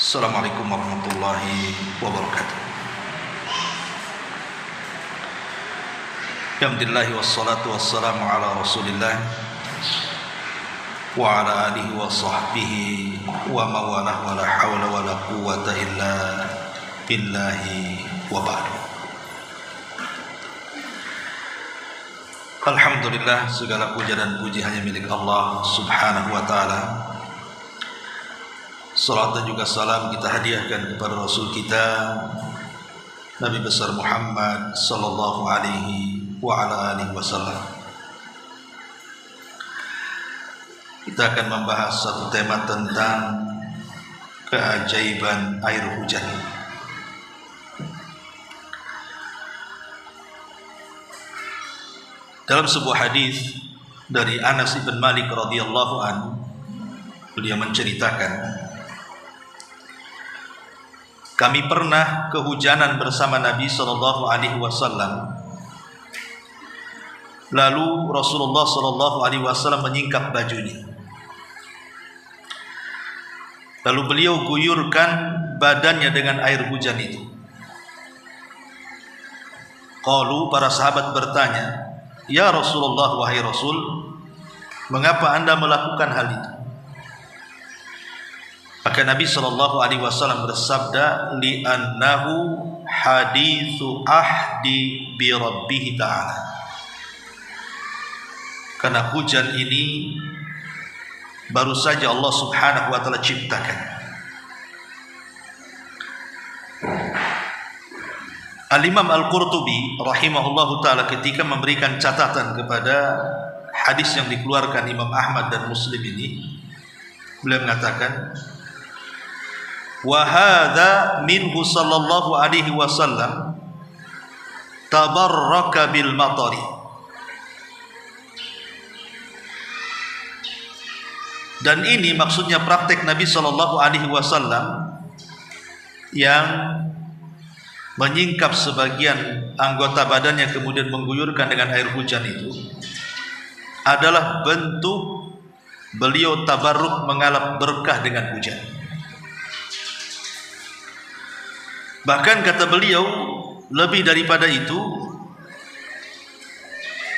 Assalamualaikum warahmatullahi wabarakatuh. Alhamdulillah wassalatu wassalamu ala Rasulillah wa ala alihi wa sahbihi wa mawalah wa la hawla wa la quwwata illa billahi wa ba'du. Alhamdulillah, segala puja dan puji hanya milik Allah Subhanahu wa ta'ala. Salat dan juga salam kita hadiahkan kepada Rasul kita Nabi besar Muhammad sallallahu alaihi wa ala alihi wasallam. Kita akan membahas satu tema tentang keajaiban air hujan. Dalam sebuah hadis dari Anas bin Malik radhiyallahu anhu, beliau menceritakan, kami pernah kehujanan bersama Nabi sallallahu alaihi wasallam. Lalu Rasulullah sallallahu alaihi wasallam menyingkap bajunya. Lalu beliau guyurkan badannya dengan air hujan itu. Qalu, para sahabat bertanya, "Ya Rasulullah, wahai Rasul, mengapa Anda melakukan hal itu?" Maka Nabi sallallahu alaihi wasallam bersabda, "Li'annahu haditsu ahdi bi rabbih ta'ala." Karena hujan ini baru saja Allah Subhanahu wa taala ciptakan. Al-Imam Al-Qurtubi rahimahullahu taala ketika memberikan catatan kepada hadis yang dikeluarkan Imam Ahmad dan Muslim ini, beliau mengatakan, wa hadza minhu sallallahu alaihi wasallam tabarraka bil matari. Dan ini maksudnya praktek Nabi sallallahu alaihi wasallam yang menyingkap sebagian anggota badannya kemudian mengguyurkan dengan air hujan itu adalah bentuk beliau tabarruk, mengalap berkah dengan hujan. Bahkan kata beliau, lebih daripada itu,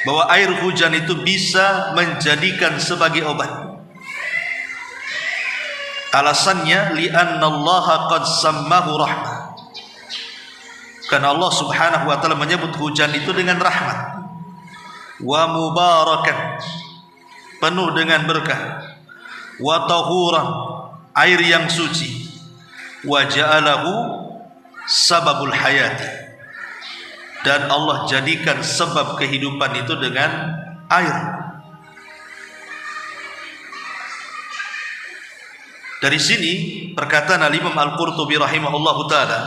bahwa air hujan itu bisa menjadikan sebagai obat. Alasannya, li'annallaha qad sammahu rahmah. Karena Allah Subhanahu wa taala menyebut hujan itu dengan rahmat. Wa mubarakan, penuh dengan berkah. Wa tahuran, air yang suci. Wa ja'alahu sababul hayati, dan Allah jadikan sebab kehidupan itu dengan air. Dari sini perkataan Al-Imam Al-Qurtubi rahimahullahu taala,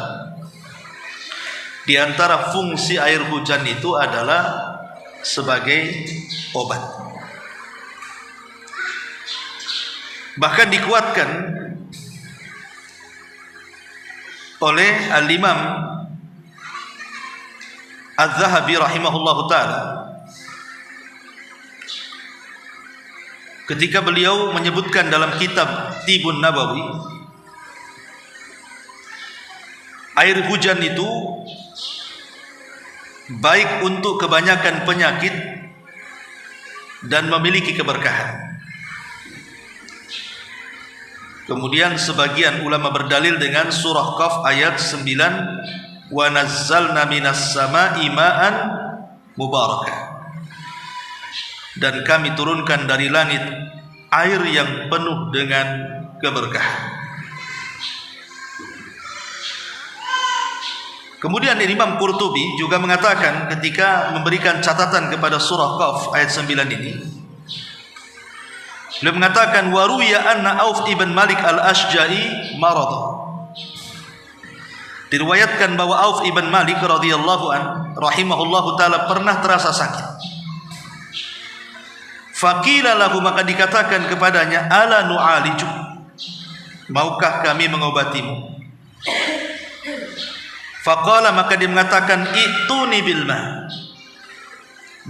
di antara fungsi air hujan itu adalah sebagai obat. Bahkan dikuatkan oleh Al-Imam Az-Zahabi rahimahullahu ta'ala ketika beliau menyebutkan dalam kitab Tibun Nabawi, air hujan itu baik untuk kebanyakan penyakit dan memiliki keberkahan. Kemudian sebagian ulama berdalil dengan surah Qaf ayat 9, wa nazzalna minas sama'i ma'an mubarakah, dan kami turunkan dari langit air yang penuh dengan keberkahan. Kemudian Imam Qurtubi juga mengatakan ketika memberikan catatan kepada surah Qaf ayat 9 ini, beliau mengatakan, wa ruwiya anna Auf ibn Malik al-Ashja'i marada. Diriwayatkan bahwa Auf ibn Malik radhiyallahu an rahimahullahu taala pernah terasa sakit. Faqila lahu, maka dikatakan kepadanya, ala nu'aliju, maukah kami mengobatimu? Faqala, maka dia mengatakan, ituni bil ma,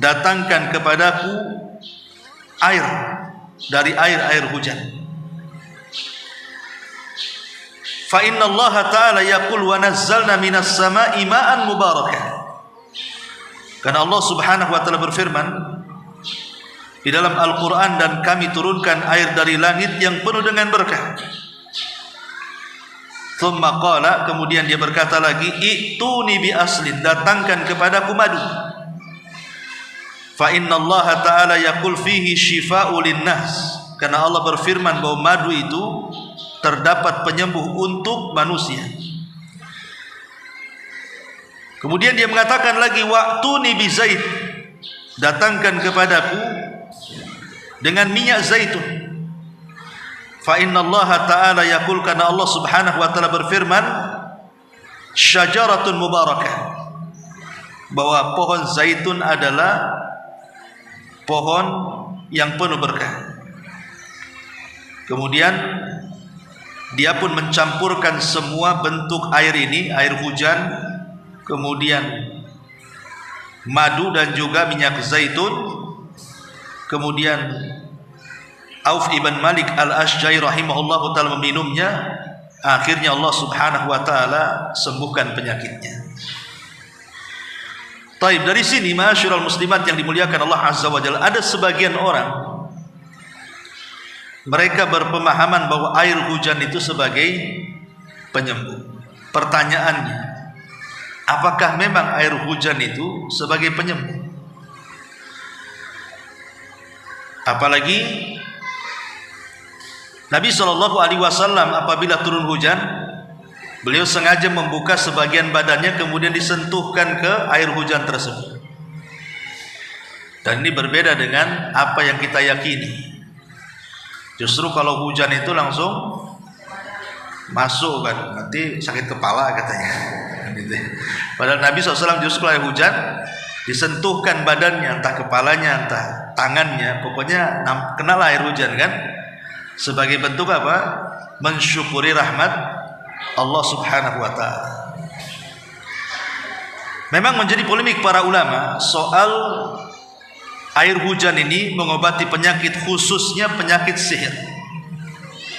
datangkan kepadaku air dari air hujan. Fa inna Allah ta'ala yaqul wa nazzalna minas sama'i ma'an mubarakah. Karena Allah Subhanahu wa taala berfirman di dalam Al-Qur'an, dan kami turunkan air dari langit yang penuh dengan berkah. Tsumma qala, kemudian dia berkata lagi, ituni bi aslin, datangkan kepadaku madu. Fa inna Allah ta'ala yaqul fihi syifa'u linnas. Karena Allah berfirman bahwa madu itu terdapat penyembuh untuk manusia. Kemudian dia mengatakan lagi, wa'tuni bi zait, datangkan kepadaku dengan minyak zaitun. Fa inna Allah ta'ala yaqul, karena Allah Subhanahu wa taala berfirman, syajaratun mubarakah, bahwa pohon zaitun adalah pohon yang penuh berkah. Kemudian dia pun mencampurkan semua bentuk air ini, air hujan, kemudian madu dan juga minyak zaitun. Kemudian Auf ibn Malik al-Ashja'i rahimahullahu ta'ala meminumnya. Akhirnya Allah Subhanahu wa ta'ala sembuhkan penyakitnya. Taib, dari sini ma'asyiral muslimat yang dimuliakan Allah Azza wa Jalla, ada sebagian orang mereka berpemahaman bahwa air hujan itu sebagai penyembuh. Pertanyaannya, apakah memang air hujan itu sebagai penyembuh? Apalagi Nabi SAW apabila turun hujan, beliau sengaja membuka sebagian badannya kemudian disentuhkan ke air hujan tersebut. Dan ini berbeda dengan apa yang kita yakini. Justru kalau hujan itu langsung masuk kan, nanti sakit kepala katanya. Padahal Nabi SAW justru kalau hujan disentuhkan badannya, entah kepalanya, entah tangannya, pokoknya kenal air hujan kan, sebagai bentuk apa? Mensyukuri rahmat Allah Subhanahu wa ta'ala. Memang menjadi polemik para ulama soal air hujan ini mengobati penyakit, khususnya penyakit sihir.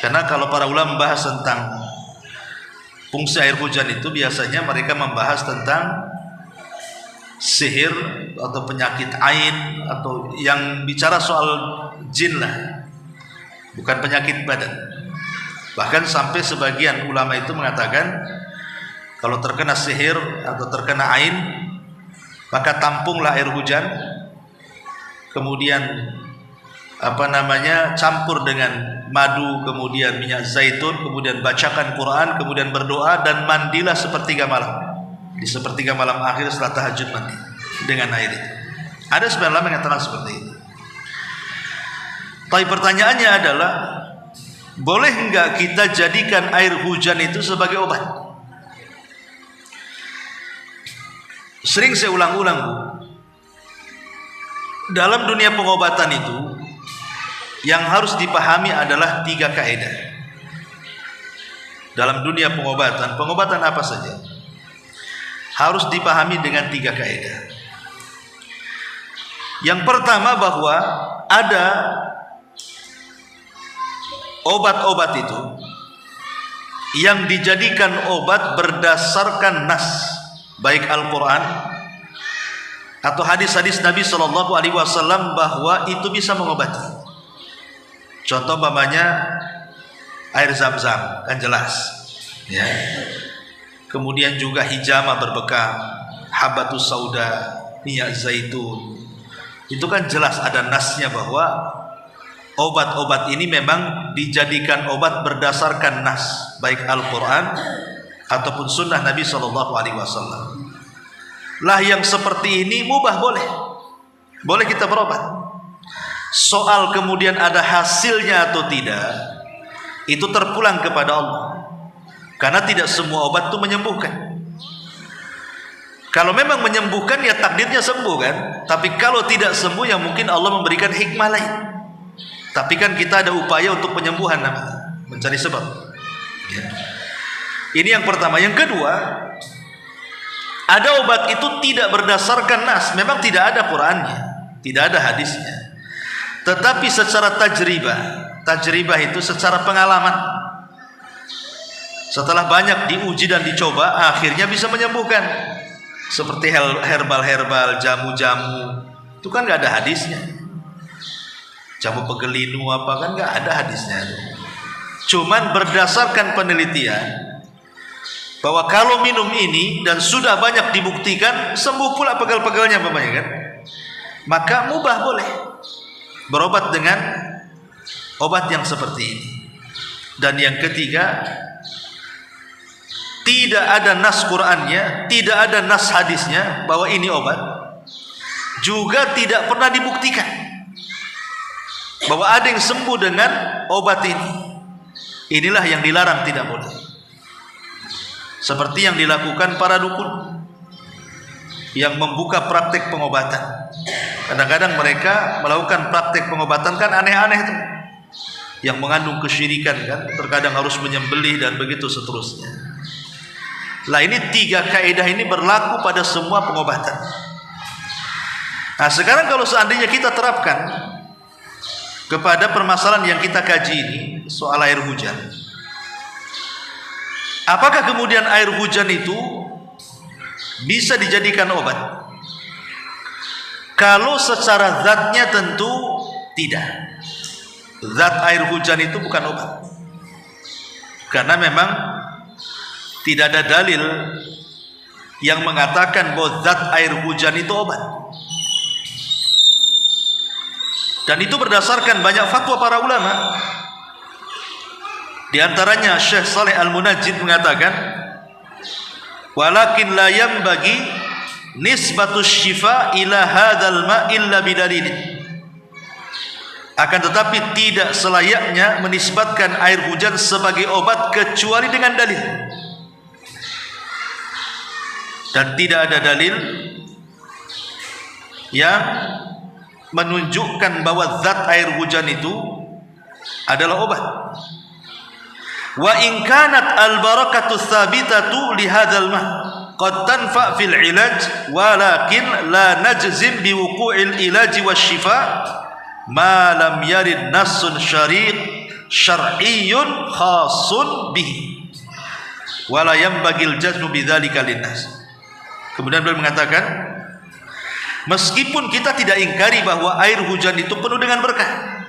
Karena kalau para ulama membahas tentang fungsi air hujan itu, biasanya mereka membahas tentang sihir atau penyakit ain, atau yang bicara soal jin lah, bukan penyakit badan. Bahkan sampai sebagian ulama itu mengatakan kalau terkena sihir atau terkena ain, maka tampunglah air hujan, kemudian campur dengan madu, kemudian minyak zaitun, kemudian bacakan Quran, kemudian berdoa, dan mandilah sepertiga malam. Di sepertiga malam akhir setelah tahajud mandi dengan air itu. Ada sebagian ulama yang mengatakan seperti itu. Tapi pertanyaannya adalah, boleh enggak kita jadikan air hujan itu sebagai obat? Sering saya ulang-ulang, Bu, dalam dunia pengobatan itu yang harus dipahami adalah 3 kaidah. Dalam dunia pengobatan apa saja harus dipahami dengan 3 kaidah. Yang pertama, bahwa ada obat-obat itu yang dijadikan obat berdasarkan nas, baik Al-Quran atau hadis-hadis Nabi SAW, bahwa itu bisa mengobati. Contoh umpamanya air zam-zam, kan jelas ya. Kemudian juga hijama berbekam, habatus sauda, minyak zaitun, itu kan jelas ada nasnya bahwa obat-obat ini memang dijadikan obat berdasarkan nas, baik Al-Quran ataupun sunnah Nabi SAW. Lah yang seperti ini mubah, boleh kita berobat. Soal kemudian ada hasilnya atau tidak, itu terpulang kepada Allah. Karena tidak semua obat itu menyembuhkan. Kalau memang menyembuhkan, ya takdirnya sembuh kan. Tapi kalau tidak sembuh, ya mungkin Allah memberikan hikmah lain. Tapi kan kita ada upaya untuk penyembuhan, mencari sebab ya. Ini yang pertama. Yang kedua, ada obat itu tidak berdasarkan nas, memang tidak ada Qurannya, tidak ada hadisnya, tetapi secara tajribah itu secara pengalaman, setelah banyak diuji dan dicoba, akhirnya bisa menyembuhkan. Seperti herbal-herbal, jamu-jamu, itu kan nggak ada hadisnya. Jamu pegelinu apa kan nggak ada hadisnya. Cuman berdasarkan penelitian bahwa kalau minum ini dan sudah banyak dibuktikan sembuh pula pegal-pegalnya kan, maka mubah boleh berobat dengan obat yang seperti ini. Dan yang ketiga, tidak ada nas Qur'annya, tidak ada nas hadisnya bahwa ini obat. Juga tidak pernah dibuktikan bahwa ada yang sembuh dengan obat ini. Inilah yang dilarang, tidak boleh. Seperti yang dilakukan para dukun yang membuka praktek pengobatan. Kadang-kadang mereka melakukan praktek pengobatan kan aneh-aneh itu, yang mengandung kesyirikan kan, terkadang harus menyembelih dan begitu seterusnya. Lah ini 3 kaidah ini berlaku pada semua pengobatan. Nah sekarang kalau seandainya kita terapkan kepada permasalahan yang kita kaji ini, soal air hujan, apakah kemudian air hujan itu bisa dijadikan obat? Kalau secara zatnya tentu tidak. Zat air hujan itu bukan obat, karena memang tidak ada dalil yang mengatakan bahwa zat air hujan itu obat. Dan itu berdasarkan banyak fatwa para ulama. Di antaranya Syekh Saleh Al-Munajjid mengatakan, walakin la yanbaghi nisbatus syifa ila hadzal ma illa bidalil. Akan tetapi tidak selayaknya menisbatkan air hujan sebagai obat kecuali dengan dalil. Dan tidak ada dalil yang menunjukkan bahwa zat air hujan itu adalah obat. Wa in kanat al barakatu tsabitatu li hadzal ma qad tanfa fil ilaj walakin la najzim bi wuqu'il ilaj wasyifa ma lam yarid nassun syar'iyyun khasun bihi wala yanbagil jazmu bidzalika linnas. Kemudian beliau mengatakan, meskipun kita tidak ingkari bahwa air hujan itu penuh dengan berkah,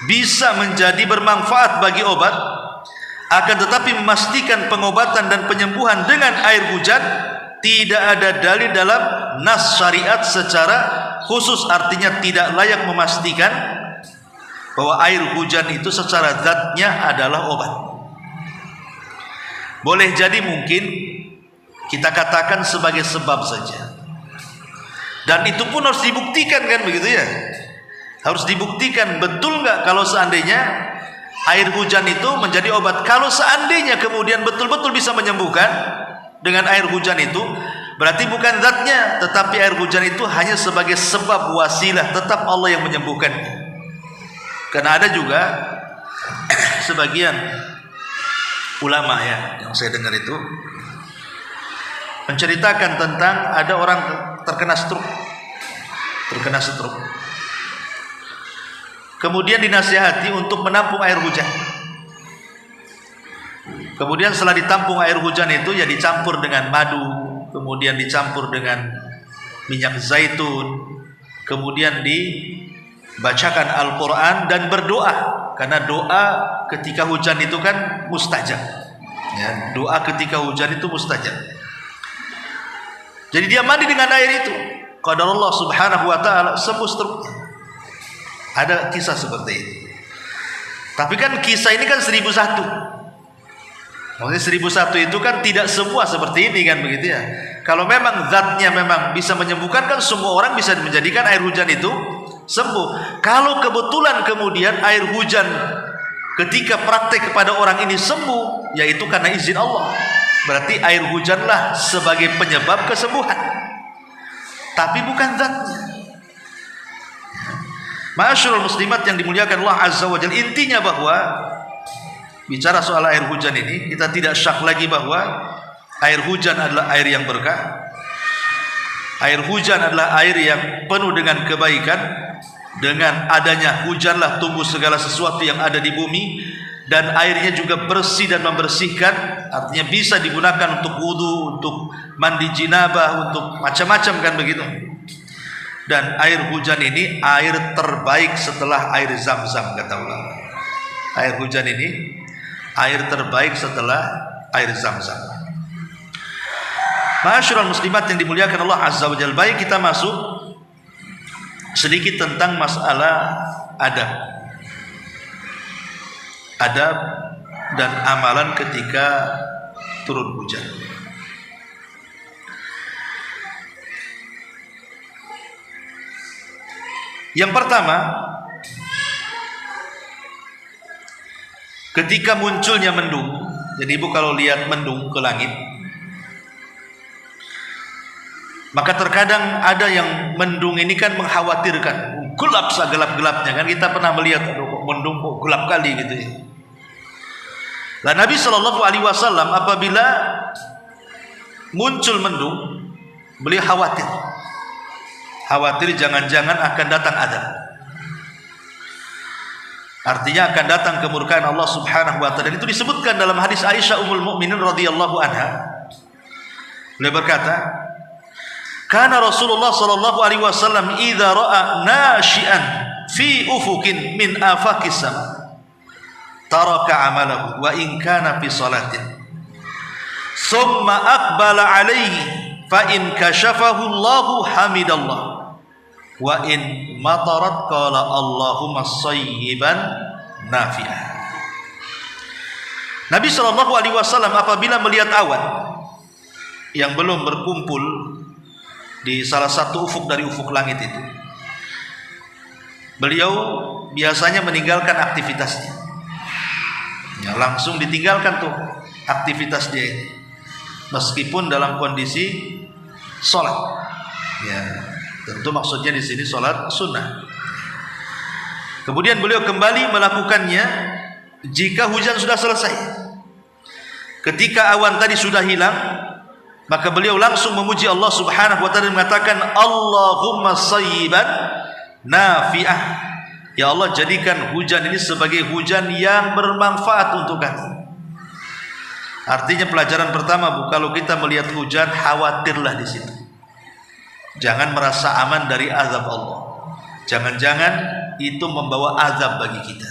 bisa menjadi bermanfaat bagi obat, akan tetapi memastikan pengobatan dan penyembuhan dengan air hujan tidak ada dalil dalam nas syariat secara khusus, artinya tidak layak memastikan bahwa air hujan itu secara zatnya adalah obat. Boleh jadi mungkin kita katakan sebagai sebab saja, dan itu pun harus dibuktikan kan, begitu ya, harus dibuktikan betul nggak kalau seandainya air hujan itu menjadi obat. Kalau seandainya kemudian betul-betul bisa menyembuhkan dengan air hujan itu, berarti bukan zatnya, tetapi air hujan itu hanya sebagai sebab wasilah, tetap Allah yang menyembuhkan. Karena ada juga sebagian ulama ya yang saya dengar itu menceritakan tentang ada orang terkena stroke. Kemudian dinasihati untuk menampung air hujan. Kemudian setelah ditampung air hujan itu ya dicampur dengan madu, kemudian dicampur dengan minyak zaitun, kemudian dibacakan Al-Quran dan berdoa, karena doa ketika hujan itu kan mustajab ya, doa ketika hujan itu mustajab. Jadi dia mandi dengan air itu, qadarullah subhanahu wa ta'ala sembuh stroke. Ada kisah seperti itu. Tapi kan kisah ini kan 1001. Maksudnya 1001 itu kan tidak semua seperti ini kan, begitu ya. Kalau memang zatnya memang bisa menyembuhkan, kan semua orang bisa menjadikan air hujan itu sembuh. Kalau kebetulan kemudian air hujan ketika praktek kepada orang ini sembuh, yaitu karena izin Allah, berarti air hujanlah sebagai penyebab kesembuhan, tapi bukan zatnya. Ma'asyiral muslimat yang dimuliakan Allah Azza wa Jalla, intinya bahwa bicara soal air hujan ini, kita tidak syak lagi bahwa air hujan adalah air yang berkah. Air hujan adalah air yang penuh dengan kebaikan. Dengan adanya hujanlah tumbuh segala sesuatu yang ada di bumi. dan airnya juga bersih dan membersihkan, artinya bisa digunakan untuk wudu, untuk mandi jinabah, untuk macam-macam kan begitu. Dan air hujan ini air terbaik setelah air Zam-Zam, kata ulama. Air hujan ini air terbaik setelah air Zam-Zam. Ma'asyiral muslimat yang dimuliakan Allah Azza wa Jalla, baik kita masuk sedikit tentang masalah adab dan amalan ketika turun hujan. Yang pertama, ketika munculnya mendung. Jadi ibu kalau lihat mendung ke langit, maka terkadang ada yang mendung ini kan mengkhawatirkan, gelap segelap-gelapnya kan. Kita pernah melihat, aduh mendung kok gelap kali gitu ya. Lah Nabi Shallallahu Alaihi Wasallam apabila muncul mendung, beliau khawatir jangan-jangan akan datang azab. Artinya akan datang kemurkaan Allah Subhanahu wa taala. Dan itu disebutkan dalam hadis Aisyah Ummul Mukminin radhiyallahu anha. Beliau berkata, "Kana Rasulullah sallallahu alaihi wasallam idza ra'a nashi'an fi ufukin min afaqis sama, taraka amalahu wa in kana fi salatin. Thumma aqbala alaihi fa in kashafahu Allahu hamidallah. Wa in matarat qala Allahumma sayyiban nafi'ah." Nabi sallallahu alaihi wasallam apabila melihat awan yang belum berkumpul di salah satu ufuk dari ufuk langit itu, beliau biasanya meninggalkan aktivitasnya. Ya, langsung ditinggalkan tuh aktivitas dia ini, meskipun dalam kondisi sholat. Ya, tentu maksudnya di sini sholat sunnah. Kemudian beliau kembali melakukannya jika hujan sudah selesai. Ketika awan tadi sudah hilang, maka beliau langsung memuji Allah Subhanahu wa taala dan mengatakan, Allahumma sayyiban nafi'ah. Ya Allah, jadikan hujan ini sebagai hujan yang bermanfaat untuk kami. Artinya pelajaran pertama, Bu, kalau kita melihat hujan, khawatirlah di situ. Jangan merasa aman dari azab Allah. Jangan-jangan itu membawa azab bagi kita.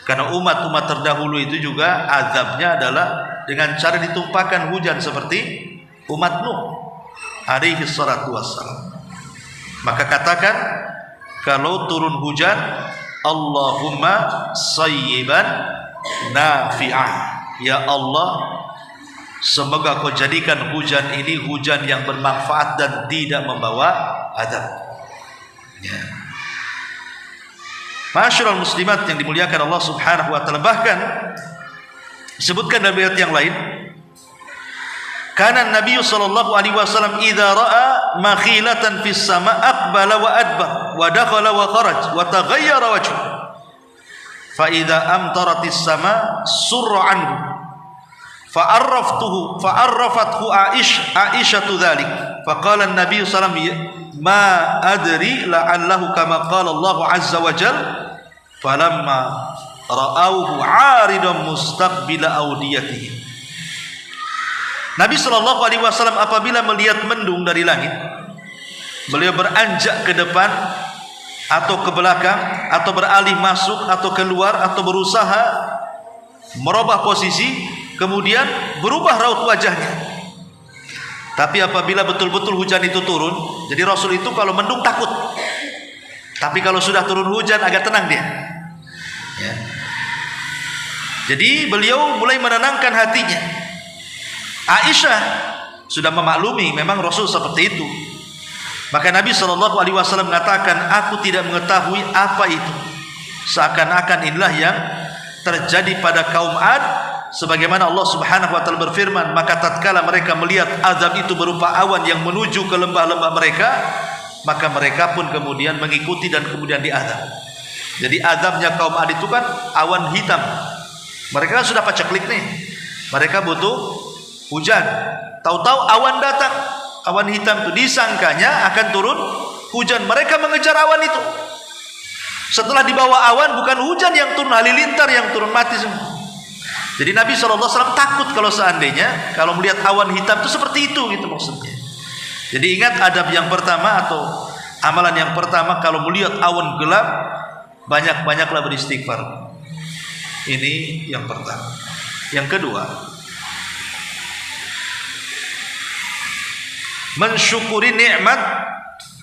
Karena umat-umat terdahulu itu juga azabnya adalah dengan cara ditumpahkan hujan seperti umat Nuh alaihi salatu wassalam. Maka katakan kalau turun hujan, Allahumma sayyiban nafi'ah. Ya Allah, semoga kau jadikan hujan ini hujan yang bermanfaat dan tidak membawa azab. Ya. Ma'asyiral muslimat yang dimuliakan Allah Subhanahu wa taala, bahkan disebutkan dalam riwayat yang lain, kana Nabi sallallahu alaihi wasallam idza ra'a makhilatan fis sama aqbala wa adbar wa dakhala wa kharaj wa taghayyara wajhu fa idza amtaratis sama surra anhu fa arrafathu Aisyatu dzalik fa qala an-nabi sallallahu alaihi wasallam ma adri la'allahu kama qala Allah azza wa jalla falamma ra'auhu 'aridan mustaqbila awdiyatihi. Nabi sallallahu alaihi wasallam apabila melihat mendung dari langit, beliau beranjak ke depan atau ke belakang atau beralih masuk atau keluar atau berusaha merubah posisi, kemudian berubah raut wajahnya. Tapi apabila betul-betul hujan itu turun, jadi Rasul itu kalau mendung takut, tapi kalau sudah turun hujan agak tenang dia. Ya. Jadi beliau mulai menenangkan hatinya. Aisyah sudah memaklumi memang Rasul seperti itu. Maka Nabi Shallallahu Alaihi Wasallam mengatakan, aku tidak mengetahui apa itu. Seakan-akan inilah yang terjadi pada kaum Ad. Sebagaimana Allah Subhanahu wa taala berfirman, maka tatkala mereka melihat azab itu berupa awan yang menuju ke lembah-lembah mereka, maka mereka pun kemudian mengikuti dan kemudian diazab. Jadi azabnya kaum Ad itu kan awan hitam. Mereka kan sudah paceklik nih. Mereka butuh hujan. Tahu-tahu awan datang, awan hitam itu disangkanya akan turun hujan. Mereka mengejar awan itu. Setelah di bawah awan bukan hujan yang turun, halilintar yang turun, mati semua. Jadi Nabi SAW takut kalau seandainya kalau melihat awan hitam itu seperti itu gitu maksudnya. Jadi ingat adab yang pertama atau amalan yang pertama, kalau melihat awan gelap banyak-banyaklah beristighfar. Ini yang pertama. Yang kedua, mensyukuri nikmat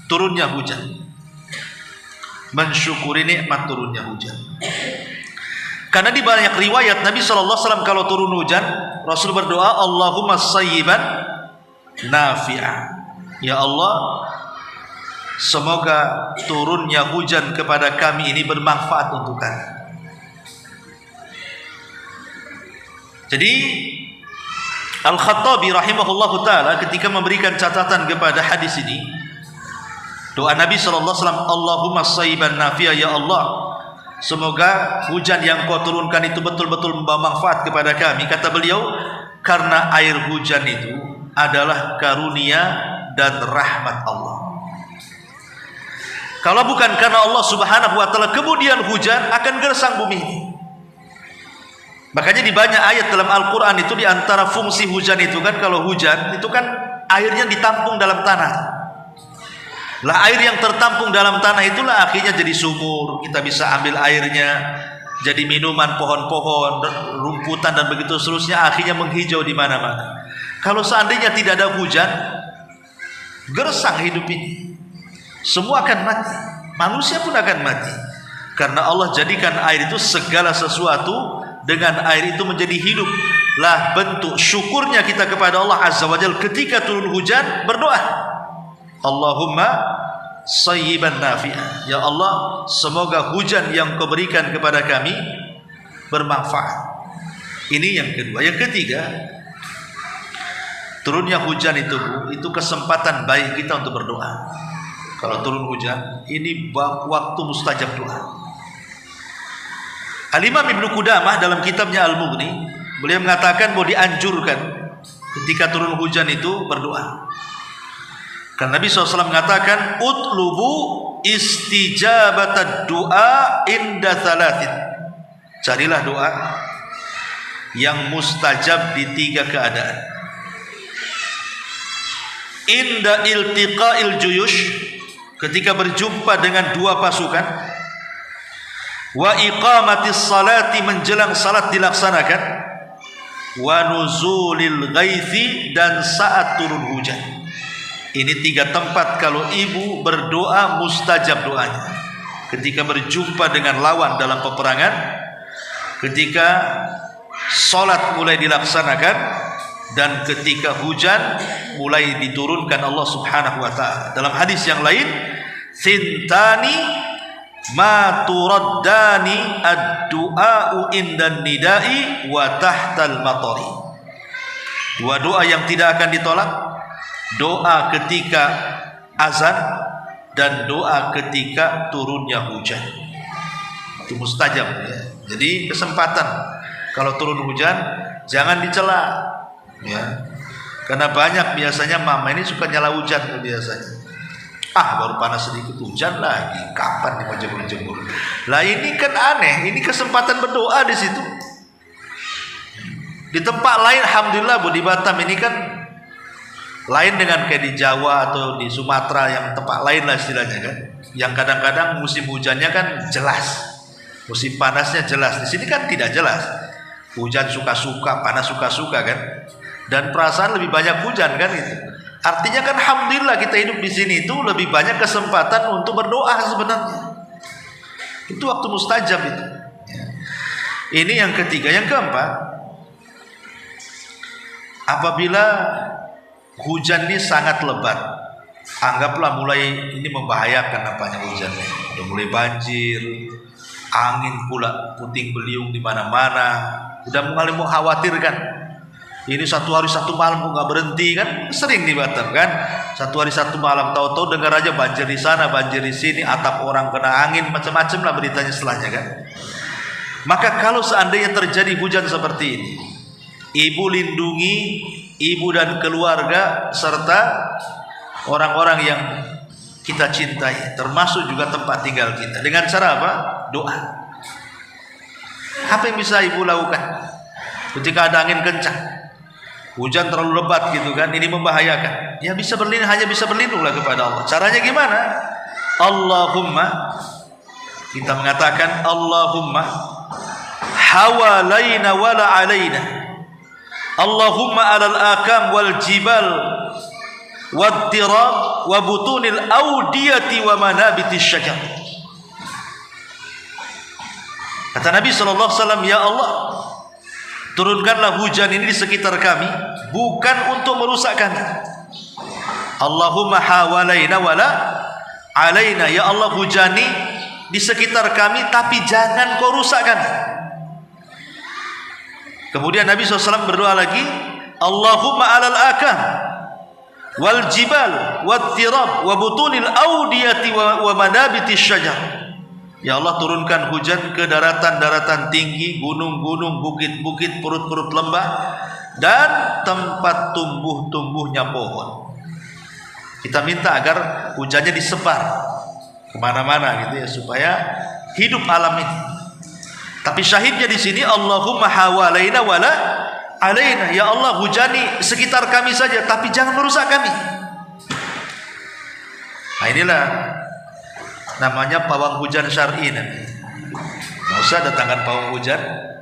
turunnya hujan. Mensyukuri nikmat turunnya hujan. Karena di banyak riwayat Nabi SAW kalau turun hujan, Rasul berdoa, Allahumma sayyiban nafi'ah. Ya Allah, semoga turunnya hujan kepada kami ini bermanfaat untuk kami. Jadi Al-Khattabi rahimahullahu ta'ala ketika memberikan catatan kepada hadis ini, doa Nabi SAW, Allahumma sayyiban nafi'ah, ya Allah, semoga hujan yang kau turunkan itu betul-betul membawa manfaat kepada kami. Kata beliau, karena air hujan itu adalah karunia dan rahmat Allah. Kalau bukan karena Allah Subhanahu wa ta'ala, kemudian hujan akan gersang bumi ini. Makanya di banyak ayat dalam Al-Quran itu, di antara fungsi hujan itu kan, kalau hujan itu kan airnya ditampung dalam tanah. Lah air yang tertampung dalam tanah itulah akhirnya jadi sumur, kita bisa ambil airnya, jadi minuman pohon-pohon, rumputan dan begitu seterusnya, akhirnya menghijau di mana-mana. Kalau seandainya tidak ada hujan, gersang hidup ini, semua akan mati, manusia pun akan mati. Karena Allah jadikan air itu segala sesuatu, dengan air itu menjadi hidup. Lah bentuk syukurnya kita kepada Allah Azza wa Jalla ketika turun hujan, berdoa, Allahumma sayyiban nafi'ah, ya Allah, semoga hujan yang kau berikan kepada kami bermanfaat. Ini yang kedua. Yang ketiga, turunnya hujan itu kesempatan baik kita untuk berdoa. Kalau turun hujan, ini waktu mustajab doa. Al-Imam Ibnu Qudamah dalam kitabnya Al-Mughni, beliau mengatakan bahwa dianjurkan ketika turun hujan itu berdoa. Karena Nabi SAW mengatakan, utlubu istijabatad du'a inda thalathin. Carilah doa yang mustajab di 3 keadaan. Inda iltiqa'il juyush, ketika berjumpa dengan 2 pasukan. Wa iqamatis salati, menjelang salat dilaksanakan. Wa nuzulil ghaithi, dan saat turun hujan. Ini 3 tempat kalau ibu berdoa mustajab doanya. Ketika berjumpa dengan lawan dalam peperangan, ketika salat mulai dilaksanakan, dan ketika hujan mulai diturunkan Allah Subhanahu wa ta'ala. Dalam hadis yang lain, sintani ma turaddani ad-du'a'u indan nida'i wa tahtal matari. 2 doa yang tidak akan ditolak, doa ketika azan dan doa ketika turunnya hujan. Itu mustajab ya. Jadi kesempatan kalau turun hujan jangan dicela ya. Karena banyak biasanya mama ini suka nyala hujan biasanya. Baru panas sedikit hujan lagi, kapan nih mau jemur-jemur. Lah ini kan aneh, ini kesempatan berdoa di situ. Di tempat lain alhamdulillah Bu, di Batam ini kan lain dengan kayak di Jawa atau di Sumatera yang tempat lain lah istilahnya kan. Yang kadang-kadang musim hujannya kan jelas, musim panasnya jelas. Di sini kan tidak jelas. Hujan suka-suka, panas suka-suka kan. Dan perasaan lebih banyak hujan kan itu. Artinya kan alhamdulillah kita hidup di sini itu lebih banyak kesempatan untuk berdoa sebenarnya. Itu waktu mustajab itu. Ini yang ketiga. Yang keempat, apabila hujan ini sangat lebat, anggaplah mulai ini membahayakan apanya hujannya. Udah mulai banjir, angin pula puting beliung di mana-mana. Udah mulai mengkhawatirkan. Ini 1 hari 1 malam kok nggak berhenti kan? Sering di Batam kan? 1 hari 1 malam, tahu-tahu dengar aja banjir di sana, banjir di sini, atap orang kena angin, macam-macam lah beritanya setelahnya kan? Maka kalau seandainya terjadi hujan seperti ini, ibu lindungi ibu dan keluarga serta orang-orang yang kita cintai, termasuk juga tempat tinggal kita. Dengan cara apa? Doa. Apa yang bisa ibu lakukan ketika ada angin kencang, hujan terlalu lebat gitu kan, ini membahayakan? Ya bisa berlindung, hanya bisa berlindunglah kepada Allah. Caranya gimana? Allahumma, kita mengatakan Allahumma hawalaina wala alaina, Allahumma alal akam wal jibal waddirab wa butunil audiyati wa manabitis syajar. Kata Nabi SAW, ya Allah, turunkanlah hujan ini di sekitar kami, bukan untuk merusak kami. Allahumma hawalaina wala alaina, ya Allah, hujani di sekitar kami, tapi jangan kau rusak kami. Kemudian Nabi SAW berdoa lagi, Allahumma alal akam wal jibal wattirab wa butunil audiyati wa manabitis syajar. Ya Allah, turunkan hujan ke daratan-daratan tinggi, gunung-gunung, bukit-bukit, perut-perut lembah, dan tempat tumbuh-tumbuhnya pohon. Kita minta agar hujannya disebar kemana-mana gitu ya, supaya hidup alam ini. Tapi syahidnya di sini Allahumma hawalaina wala alaina, ya Allah, hujani sekitar kami saja, tapi jangan merusak kami. Nah, inilah namanya pawang hujan syar'i. Nggak usah datangkan pawang hujan,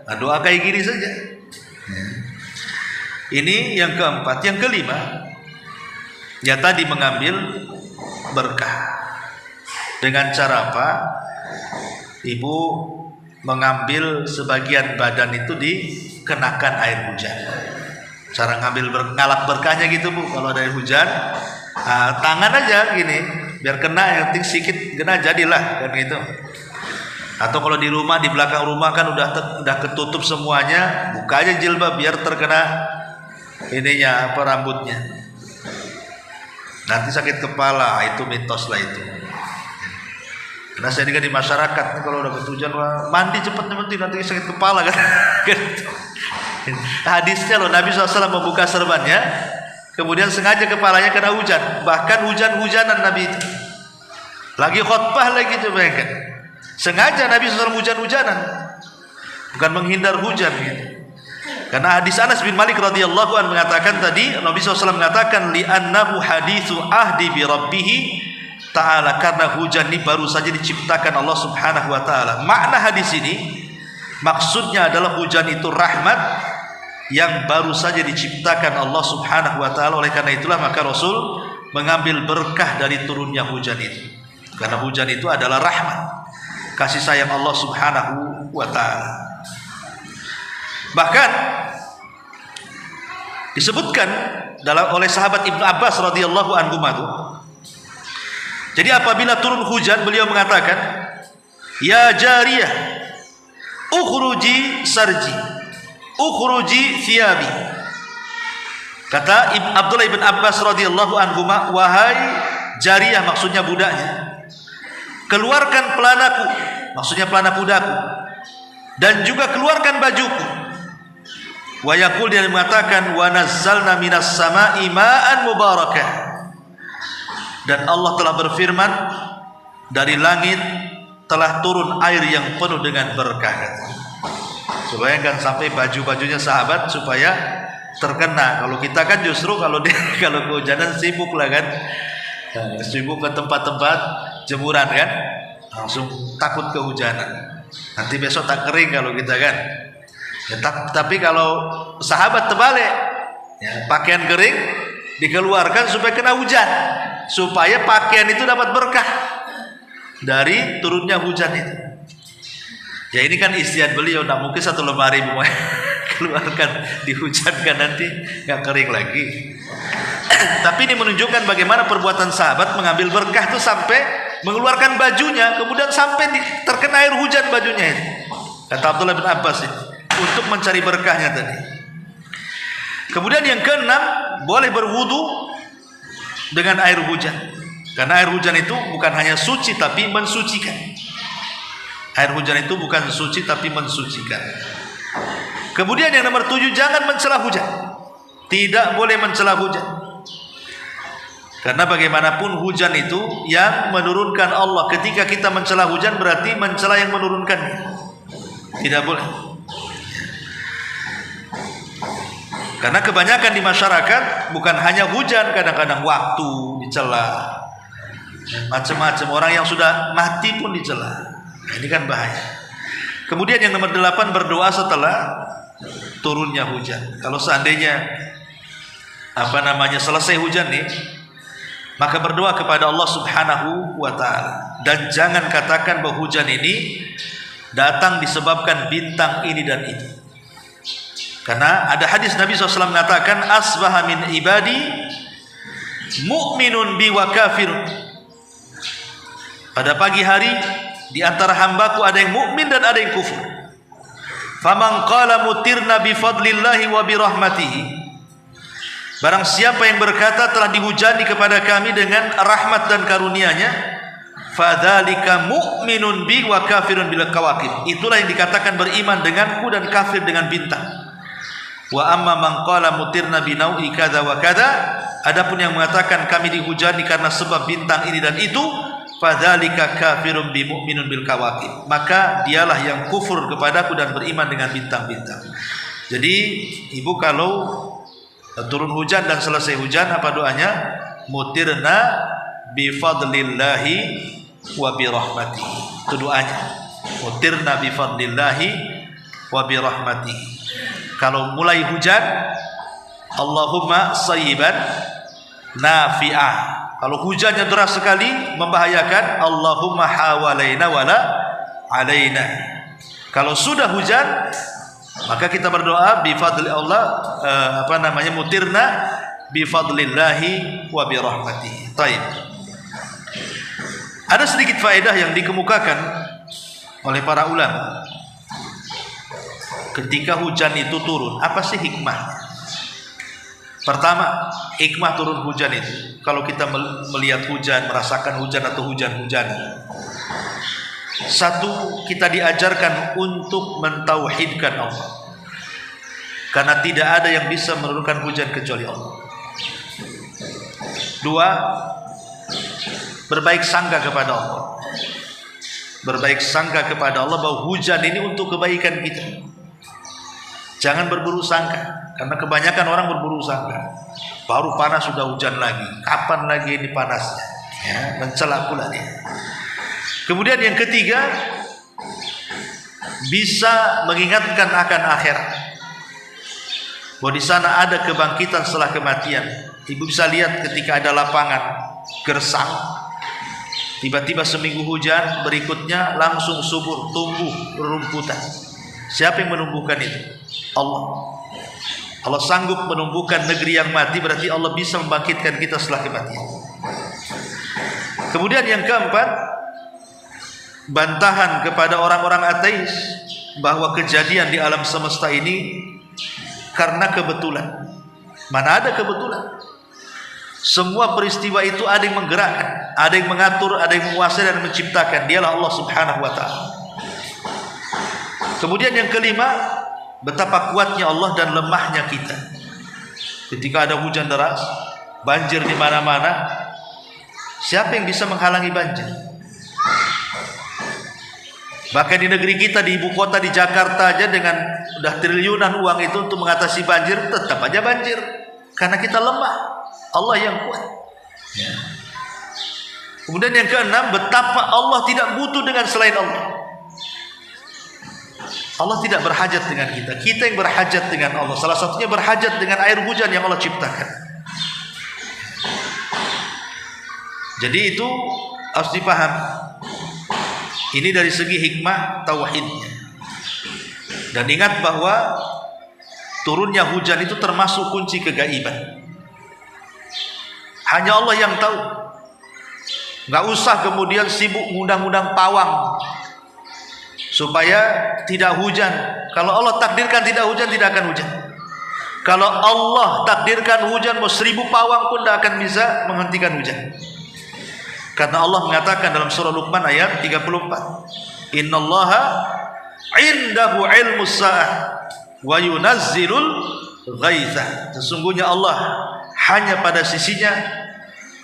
nah, doa kayak gini saja. Ini yang keempat. Yang kelima, ya tadi mengambil berkah. Dengan cara apa? Ibu mengambil sebagian badan itu dikenakan air hujan. Cara ngalap berkahnya gitu Bu, kalau ada air hujan, tangan aja gini, biar kena, yang penting sedikit kena jadilah kan gitu. Atau kalau di rumah, di belakang rumah kan udah ketutup semuanya, buka aja jilbab biar terkena ininya apa, rambutnya. Nanti sakit kepala, itu mitos lah itu. Karena saya dengar di masyarakat, kalau udah ketujuan mandi cepat nanti sakit kepala kan. Hadisnya loh, Nabi SAW membuka serbannya, kemudian sengaja kepalanya kena hujan. Bahkan hujan-hujanan Nabi itu lagi khutbah lagi, coba kan. Sengaja Nabi SAW hujan-hujanan, bukan menghindar hujan gitu. Karena hadis Anas bin Malik radhiyallahu anhu mengatakan tadi, Nabi SAW mengatakan li'annahu haditsu ahdi bi rabbih ta'ala, karena hujan ini baru saja diciptakan Allah Subhanahu wa taala. Makna hadis ini maksudnya adalah hujan itu rahmat yang baru saja diciptakan Allah Subhanahu wa taala. Oleh karena itulah maka Rasul mengambil berkah dari turunnya hujan itu. Karena hujan itu adalah rahmat, kasih sayang Allah Subhanahu wa taala. Bahkan disebutkan oleh sahabat Ibnu Abbas radhiyallahu anhu, jadi apabila turun hujan beliau mengatakan, ya jariyah ukhruji sarji ukhruji thiyabi. Kata Abdullah ibn Abbas radhiyallahu anhu, wahai jariyah, maksudnya budaknya, keluarkan pelanaku, maksudnya pelana budaku, dan juga keluarkan bajuku. Wa yaqul, dia mengatakan, wa nazzalna minas sama'i ma'an mubarakah, dan Allah telah berfirman, dari langit telah turun air yang penuh dengan berkah. Bayangkan sampai baju-bajunya sahabat supaya terkena. Kalau kita kan justru kalau kehujanan sibuk lah kan, sibuk ke tempat-tempat jemuran kan, langsung takut kehujanan, nanti besok tak kering kalau kita kan ya. Tapi kalau sahabat terbalik ya, pakaian kering dikeluarkan supaya kena hujan, supaya pakaian itu dapat berkah dari turunnya hujan itu. Ya ini kan istiadat beliau, tidak mungkin satu lemari keluarkan dihujankan nanti nggak kering lagi. Tapi ini menunjukkan bagaimana perbuatan sahabat mengambil berkah itu sampai mengeluarkan bajunya, kemudian sampai terkena air hujan bajunya itu. Kata Abdullah bin Abbas ini, untuk mencari berkahnya tadi. Kemudian yang keenam, boleh berwudu dengan air hujan. Karena air hujan itu bukan hanya suci tapi mensucikan. Air hujan itu bukan suci tapi mensucikan. Kemudian yang nomor 7, jangan mencela hujan. Tidak boleh mencela hujan. Karena bagaimanapun hujan itu yang menurunkan Allah. Ketika kita mencela hujan berarti mencela yang menurunkannya. Tidak boleh. Karena kebanyakan di masyarakat bukan hanya hujan, kadang-kadang waktu dicela, macam-macam. Orang yang sudah mati pun dicela. Ini kan bahaya. Kemudian yang nomor 8, berdoa setelah turunnya hujan. Kalau seandainya selesai hujan nih, maka berdoa kepada Allah Subhanahu wa ta'ala. Dan jangan katakan bahwa hujan ini datang disebabkan bintang ini dan itu. Karena ada hadis Nabi SAW mengatakan, asbaha min ibadi mu'minun bi wa kafirun. Pada pagi hari di antara hambaku ada yang mukmin dan ada yang kufur. Faman qala mutirna bi fadlillahi wa bi rahmatihi. Barang siapa yang berkata telah dihujani kepada kami dengan rahmat dan karunia-Nya, fadzalika mu'minun bi wa kafirun bil kawakib. Itulah yang dikatakan beriman denganku dan kafir dengan bintang. Wa amma man qala mutirna bi nau'i kadza wa kadza. Adapun yang mengatakan kami dihujani karena sebab bintang ini dan itu, fadzalika kafirun bi mu'minun bil kawakib. Maka dialah yang kufur kepadaku dan beriman dengan bintang-bintang. Jadi ibu kalau turun hujan dan selesai hujan, apa doanya? Mutirna bi fadlillahi wa bi rahmatihi. Itu doanya. Mutirna bi fadlillahi wa bi rahmatihi. Kalau mulai hujan, Allahumma sayyiban nafi'ah. Kalau hujannya deras sekali membahayakan, Allahumma hawalaina wala alaina. Kalau sudah hujan, maka kita berdoa bi fadli Allah, mutirna bi fadlillahi wa bi rahmatihi. Baik. Ada sedikit faedah yang dikemukakan oleh para ulama. Ketika hujan itu turun, apa sih hikmah? Pertama, hikmah turun hujan itu, kalau kita melihat hujan, merasakan hujan atau hujan-hujan, satu, kita diajarkan untuk mentauhidkan Allah, karena tidak ada yang bisa menurunkan hujan kecuali Allah. Dua, berbaik sangka kepada Allah. Berbaik sangka kepada Allah bahwa hujan ini untuk kebaikan kita. Jangan berburu sangka, karena kebanyakan orang berburu sangka. Baru panas sudah hujan lagi. Kapan lagi ini panasnya? Ya, mencela pula dia. Kemudian yang ketiga, bisa mengingatkan akan akhirat. Bahwa di sana ada kebangkitan setelah kematian. Ibu bisa lihat ketika ada lapangan gersang, tiba-tiba seminggu hujan, berikutnya langsung subur, tumbuh rumputan. Siapa yang menumbuhkan itu? Allah. Allah sanggup menumbuhkan negeri yang mati, berarti Allah bisa membangkitkan kita setelah kematian. Kemudian yang keempat, bantahan kepada orang-orang ateis bahwa kejadian di alam semesta ini karena kebetulan. Mana ada kebetulan? Semua peristiwa itu ada yang menggerakkan, ada yang mengatur, ada yang menguasai dan menciptakan. Dialah Allah Subhanahu wa ta'ala. Kemudian yang kelima, betapa kuatnya Allah dan lemahnya kita. Ketika ada hujan deras, banjir di mana-mana, siapa yang bisa menghalangi banjir? Bahkan di negeri kita, di ibu kota, di Jakarta aja, dengan udah triliunan uang itu untuk mengatasi banjir, tetap aja banjir. Karena kita lemah, Allah yang kuat. Kemudian yang keenam, betapa Allah tidak butuh dengan selain Allah. Allah tidak berhajat dengan kita, kita yang berhajat dengan Allah. Salah satunya berhajat dengan air hujan yang Allah ciptakan. Jadi itu harus dipahami. Ini dari segi hikmah tauhidnya. Dan ingat bahwa turunnya hujan itu termasuk kunci kegaiban. Hanya Allah yang tahu. Gak usah kemudian sibuk ngundang-ngundang pawang supaya tidak hujan. Kalau Allah takdirkan tidak hujan, tidak akan hujan. Kalau Allah takdirkan hujan, mau 1000 pawang pun tidak akan bisa menghentikan hujan. Karena Allah mengatakan dalam surah Luqman ayat 34, Innallaha indahu ilmus sa'ah wa yunazzilul ghaitha. Sesungguhnya Allah hanya pada sisinya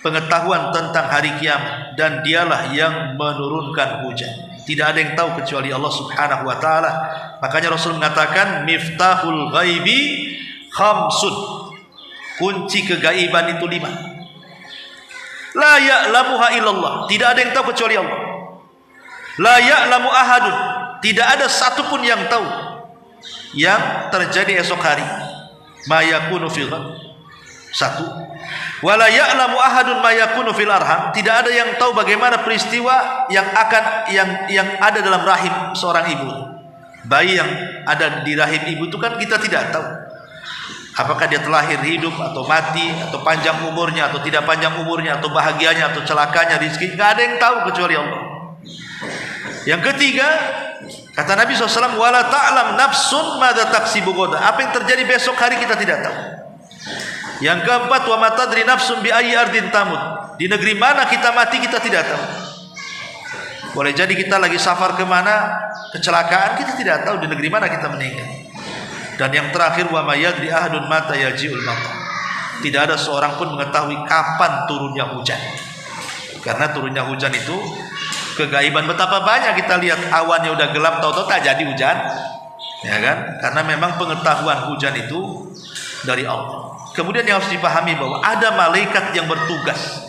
pengetahuan tentang hari kiamat, dan dialah yang menurunkan hujan. Tidak ada yang tahu kecuali Allah Subhanahu wa taala. Makanya Rasul mengatakan miftahul ghaibi khamsun. Kunci kegaiban itu 5. La ya'lamuha illallah. Tidak ada yang tahu kecuali Allah. La ya'lamu ahadun. Tidak ada satupun yang tahu yang terjadi esok hari. Ma yakunu fil ghad. 1. Wala ya'lamu ahadun ma yakunu fil arham. Tidak ada yang tahu bagaimana peristiwa yang ada dalam rahim seorang ibu. Bayi yang ada di rahim ibu itu kan kita tidak tahu. Apakah dia terlahir hidup atau mati, atau panjang umurnya atau tidak panjang umurnya, atau bahagianya atau celakanya, rizki, enggak ada yang tahu kecuali Allah. Yang ketiga, kata Nabi SAW, wala ta'lam nafsun madza taksibu ghadan. Apa yang terjadi besok hari kita tidak tahu. Yang keempat, wa matadri nafsun bi ayyi ardin tamut. Di negeri mana kita mati kita tidak tahu. Boleh jadi kita lagi safar kemana, kecelakaan, kita tidak tahu di negeri mana kita meninggal. Dan yang terakhir, wa may yadri ahadun mata yaji'ul matar. Tidak ada seorang pun mengetahui kapan turunnya hujan. Karena turunnya hujan itu kegaiban. Betapa banyak kita lihat awannya udah gelap, tahu-tahu tak jadi hujan, ya kan? Karena memang pengetahuan hujan itu dari Allah. Kemudian yang harus dipahami bahwa ada malaikat yang bertugas,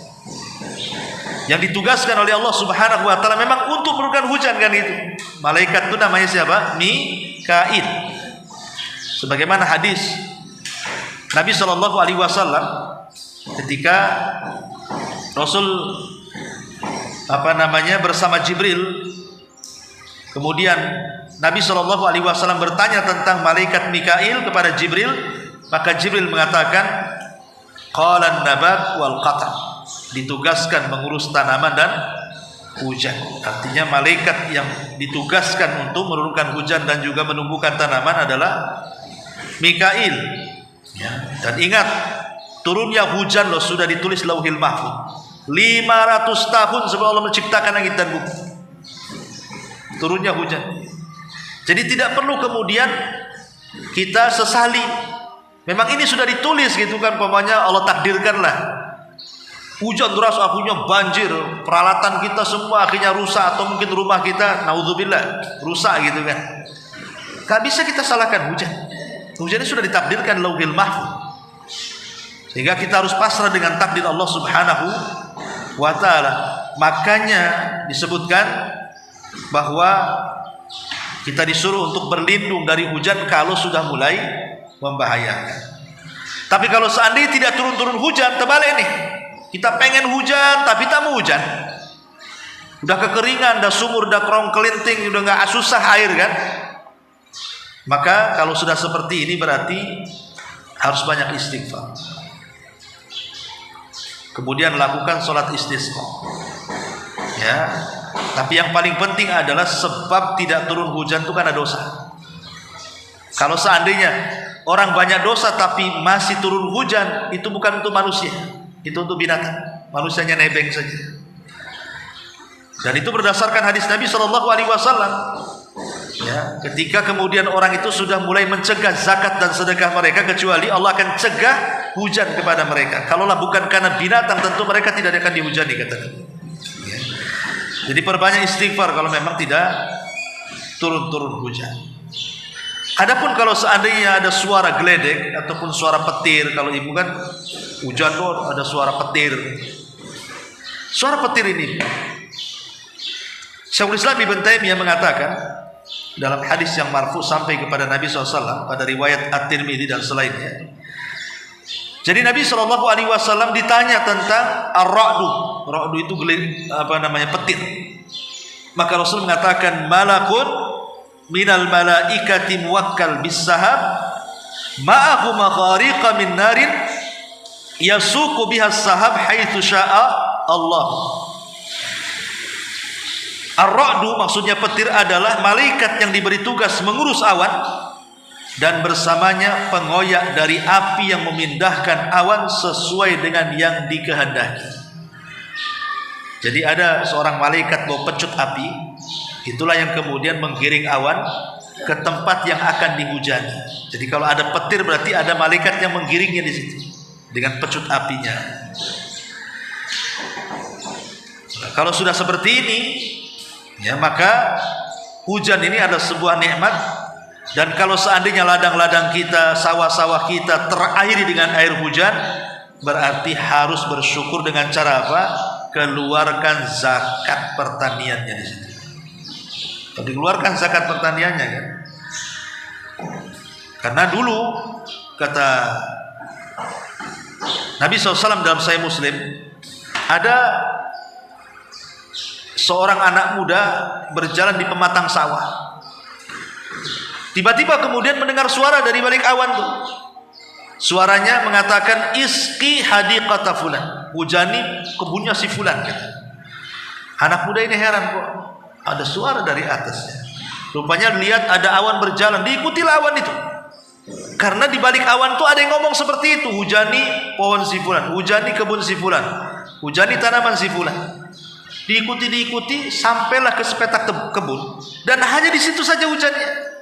yang ditugaskan oleh Allah Subhanahu wa taala memang untuk menurunkan hujan kan itu. Malaikat itu namanya siapa? Mikail. Sebagaimana hadis Nabi sallallahu alaihi wasallam ketika Rasul bersama Jibril, kemudian Nabi sallallahu alaihi wasallam bertanya tentang malaikat Mikail kepada Jibril, maka Jibril mengatakan qalan nabat wal qatar, ditugaskan mengurus tanaman dan hujan. Artinya malaikat yang ditugaskan untuk menurunkan hujan dan juga menumbuhkan tanaman adalah Mikail. Ya. Dan ingat, turunnya hujan loh sudah ditulis Lauhil Mahfuz 500 tahun sebelum Allah menciptakan langit dan bumi. Turunnya hujan. Jadi tidak perlu kemudian kita sesali. Memang ini sudah ditulis gitu kan, pokoknya Allah takdirkanlah hujan deras, akhirnya banjir, peralatan kita semua akhirnya rusak, atau mungkin rumah kita naudzubillah rusak gitu kan. Gak bisa kita salahkan hujan. Hujannya sudah ditakdirkan Lauhil Mahfuz. Sehingga kita harus pasrah dengan takdir Allah Subhanahu wa taala. Makanya disebutkan bahwa kita disuruh untuk berlindung dari hujan kalau sudah mulai membahayakan. Tapi kalau seandainya tidak turun-turun hujan, terbalik nih. Kita pengen hujan tapi tak mau hujan. Udah kekeringan, udah sumur, udah kerong kelinting, udah nggak susah air kan. Maka kalau sudah seperti ini berarti harus banyak istighfar. Kemudian lakukan sholat istisqa. Ya. Tapi yang paling penting adalah sebab tidak turun hujan itu karena dosa. Kalau seandainya orang banyak dosa tapi masih turun hujan, itu bukan untuk manusia, itu untuk binatang. Manusianya nebeng saja. Dan itu berdasarkan hadis Nabi Shallallahu Alaihi Wasallam. Ya, ketika kemudian orang itu sudah mulai mencegah zakat dan sedekah mereka, kecuali Allah akan cegah hujan kepada mereka. Kalaulah bukan karena binatang, tentu mereka tidak akan dihujani, kata Nabi. Ya. Jadi perbanyak istighfar kalau memang tidak turun-turun hujan. Adapun kalau seandainya ada suara geledek ataupun suara petir, kalau ibu kan hujan tuh ada suara petir. Suara petir ini, Syekhul Islam Ibnu Taimiyah mengatakan dalam hadis yang marfu sampai kepada Nabi SAW pada riwayat At-Tirmidzi dan selainnya. Jadi Nabi SAW ditanya tentang ar-ra'du. Ra'du itu petir. Maka Rasul mengatakan malakun minal malaikati muwakkal bis-sahab ma'ahu makhariqa min narin yasuqu biha as-sahab haitsu syaa Allah. Ar-ra'du maksudnya petir adalah malaikat yang diberi tugas mengurus awan dan bersamanya pengoyak dari api yang memindahkan awan sesuai dengan yang dikehendaki. Jadi ada seorang malaikat bawa pecut api, itulah yang kemudian menggiring awan ke tempat yang akan dihujani. Jadi kalau ada petir berarti ada malaikat yang menggiringnya di situ dengan pecut apinya. kalau sudah seperti ini, ya maka hujan ini adalah sebuah nikmat. Dan kalau seandainya ladang-ladang kita, sawah-sawah kita terairi dengan air hujan, berarti harus bersyukur dengan cara apa? Keluarkan zakat pertaniannya di situ. Dikeluarkan zakat pertaniannya kan. Karena dulu kata Nabi SAW dalam Sahih Muslim, ada seorang anak muda berjalan di pematang sawah. Tiba-tiba kemudian mendengar suara dari balik awan tuh. Suaranya mengatakan, "Isqi hadiqata fulan." Hujani kebunnya si fulan gitu. Anak muda ini heran, kok ada suara dari atasnya. Rupanya lihat ada awan berjalan, diikutilah awan itu. Karena di balik awan tuh ada yang ngomong seperti itu, hujani pohon si fulan, hujani kebun si fulan, hujani tanaman si fulan. Diikuti sampailah ke sepetak kebun, dan hanya di situ saja hujannya.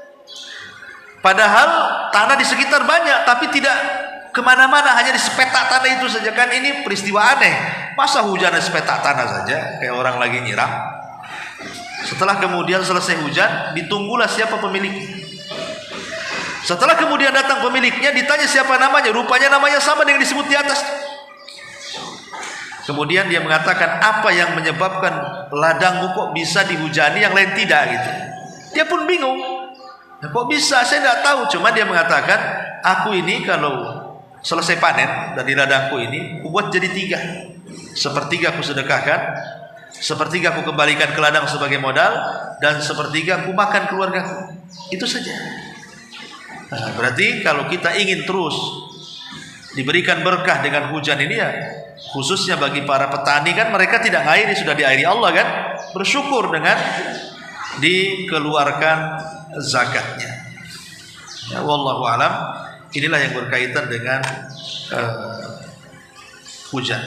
Padahal tanah di sekitar banyak, tapi tidak kemana-mana, hanya di sepetak tanah itu saja. Kan ini peristiwa aneh. Masa hujan di sepetak tanah saja, kayak orang lagi nyiram. Setelah kemudian selesai hujan, ditunggulah siapa pemiliknya. Setelah kemudian datang pemiliknya, ditanya siapa namanya. Rupanya namanya sama dengan disebut di atas. Kemudian dia mengatakan, apa yang menyebabkan ladangmu kok bisa dihujani, yang lain tidak gitu. Dia pun bingung. Nah, kok bisa? Saya tidak tahu. Cuma dia mengatakan, aku ini kalau selesai panen dari ladangku ini, aku buat jadi 3. Sepertiga aku sedekahkan, sepertiga aku kembalikan ke ladang sebagai modal, dan sepertiga aku makan keluargaku. Itu saja. Nah, berarti kalau kita ingin terus diberikan berkah dengan hujan ini, ya khususnya bagi para petani, kan mereka tidak ngairi, sudah diairi Allah kan, bersyukur dengan dikeluarkan zakatnya. Ya, wallahu alam. Inilah yang berkaitan dengan hujan.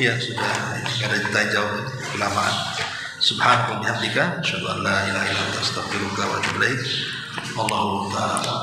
Ya sudah, tidak ada ditanya jawab kelamaan. Subhanallah bihamdika, asyhadu an la ilaha illa anta astaghfiruka wa atubu ilaik. Allahu ta'ala.